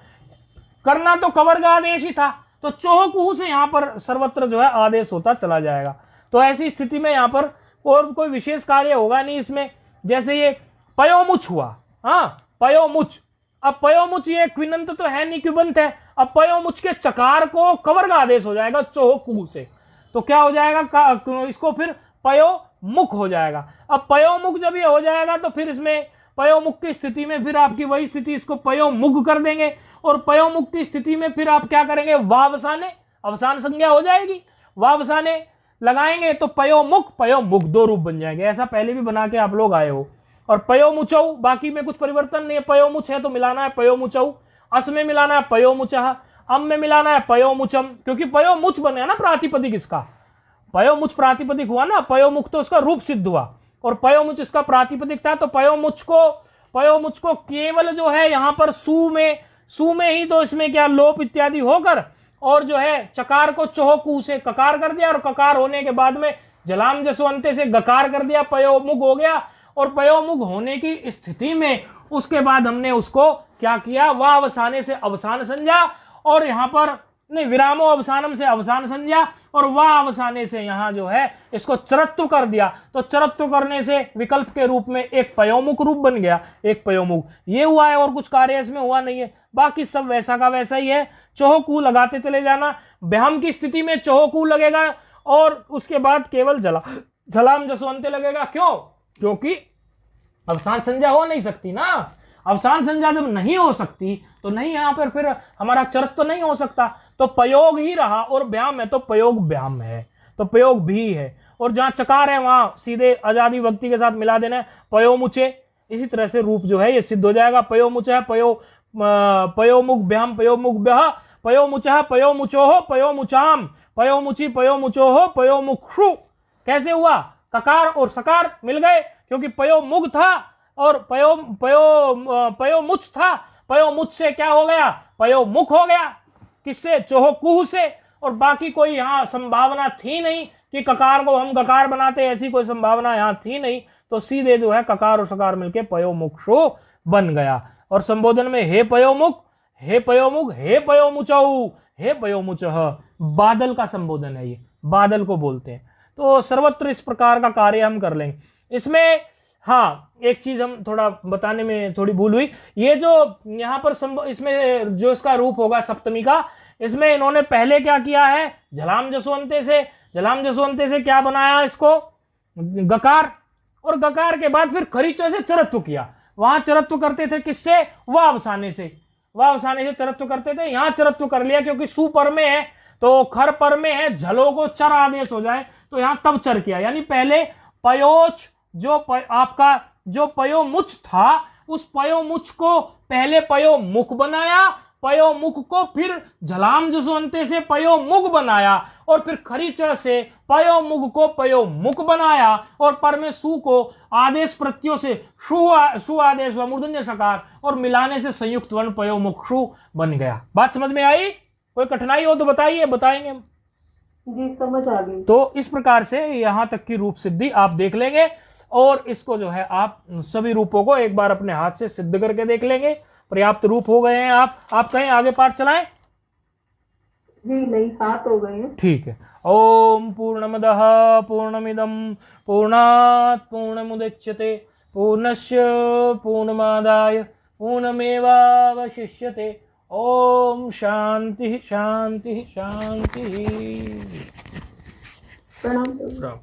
करना तो कवर्ग आदेश ही था, तो चौहो कुहू से यहां पर सर्वत्र जो है आदेश होता चला जाएगा। तो ऐसी स्थिति में यहां पर और कोई विशेष कार्य होगा नहीं इसमें। जैसे ये पयोमुच हुआ, हाँ पयोमुच। अब पयोमुच ये क्विनंत तो है नहीं, क्विबंत है। अब पयोमुच के चकार को कवर्ग आदेश हो जाएगा चौहो कुहू से, तो क्या हो जाएगा? इसको फिर पयोमुख हो जाएगा। अब पयोमुख जब ये हो जाएगा तो फिर इसमें पयोमुख की स्थिति में फिर आपकी वही स्थिति, इसको पयोमुख कर देंगे। और पयोमुख की स्थिति में फिर आप क्या करेंगे? वावसाने, अवसान संज्ञा हो जाएगी, वावसाने लगाएंगे तो पयोमुख, पयोमुख दो रूप बन जाएंगे। ऐसा पहले भी बना के आप लोग आए हो। और पयोमुचौ, बाकी में कुछ परिवर्तन नहीं है, पयोमुच है तो मिलाना है पयोमुचौ, अस में मिलाना है पयोमुचः, अम में मिलाना है पयोमुचम, क्योंकि पयोमुच बने ना प्रातिपदिक इसका, पयोमुच प्रातिपदिक हुआ ना, पयोमुख तो उसका रूप सिद्ध हुआ और पयोमुच इसका प्रातिपदिक था। तो पयोमुच को केवल जो है यहां पर सु में ही तो इसमें क्या लोप इत्यादि होकर और जो है चकार को चोहकू से ककार कर दिया और ककार होने के बाद में जलाम जसवंते से गकार कर दिया, पयोमुख हो गया। और पयोमुख होने की स्थिति में उसके बाद हमने उसको क्या किया, वाह अवसाने से अवसान संज्ञा और यहां पर नहीं विरामो अवसानम से अवसान संज्ञा और वाह अवसाने से यहां जो है इसको चरत्व कर दिया। तो चरत्व करने से विकल्प के रूप में एक पयोमुख रूप बन गया, एक पयोमुख ये हुआ है और कुछ कार्य इसमें हुआ नहीं है, बाकी सब वैसा का वैसा ही है। चोहकू लगाते चले जाना, ब्याम की स्थिति में चोहकू लगेगा और उसके बाद केवल झलाम जसवंते लगेगा। क्यों? क्योंकि अवसान संज्ञा हो नहीं सकती ना, अवसान संज्ञा जब नहीं हो सकती तो नहीं यहां पर फिर हमारा चरत तो नहीं हो सकता, तो प्रयोग ही रहा और व्याम है तो प्रयोग व्याम है, तो प्रयोग भी है। और जहां चकार है वहां सीधे आजादी व्यक्ति के साथ मिला देना है पयोमुचे, इसी तरह से रूप जो है ये सिद्ध हो जाएगा। पयोमुच है पयोमुख व्याम पयोमुख व्याह पयोमुचः पयोमुचोह पयोमुचाम पयोमुची पयोमुचोह पयोमुक्षु। कैसे हुआ? ककार और सकार मिल गए, क्योंकि पयोमुख था और पयोमुच था, पयोमुच से क्या हो गया? पयोमुख हो गया। किससे? चोहकुह से। और बाकी कोई यहां संभावना थी नहीं कि ककार को हम गकार बनाते, ऐसी कोई संभावना यहां थी नहीं, तो सीधे जो है ककार और सकार मिलके पयोमुक्षु बन गया। और संबोधन में हे पयोमुख हे पयोमुख हे पयोमुचौ हे पयोमुचः, बादल का संबोधन है, ये बादल को बोलते हैं। तो सर्वत्र इस प्रकार का कार्य हम कर लेंगे। इसमें हाँ एक चीज हम थोड़ा बताने में थोड़ी भूल हुई, ये जो यहां पर इसमें जो इसका रूप होगा सप्तमी का, इसमें इन्होंने पहले क्या किया है, झलाम जसवंते से क्या बनाया इसको? गकार, और गकार के बाद फिर खरीचो से चरत्व किया। वहां चरत्व करते थे किससे? वाह अवसाने से चरत्व करते थे, यहां चरत्व कर लिया क्योंकि सु पर में है तो खर पर में है, झलो को चर आदेश हो जाए तो यहां तब चर किया। यानी पहले पयोच आपका जो पयोमुच था उस पयोमुच को पहले पयोमुख बनाया, पयोमुख को फिर झलाम जसवंते से पयोमुख बनाया और फिर खरीच से पयोमुख को पयोमुख बनाया और पर में सु को आदेश प्रत्यो से सु आदेश व मूर्धन्य सकार और मिलाने से संयुक्त वर्ण पयोमुक्षु बन गया। बात समझ में आई? कोई कठिनाई हो तो बताइए, बताएंगे हम। जी समझ आ गई। तो इस प्रकार से यहां तक की रूप सिद्धि आप देख लेंगे और इसको जो है आप सभी रूपों को एक बार अपने हाथ से सिद्ध करके देख लेंगे। पर्याप्त रूप हो गए हैं आप कहें आगे पाठ चलाएं? जी नहीं, 7 हो गए हैं। ठीक है। ओम पूर्णमदः पूर्णमिदं पूर्णात् पूर्णमुदच्यते पूर्णस्य पूर्णमादाय पूर्णमेवावशिष्यते। ओम शांति शांति शांति। प्रणाम।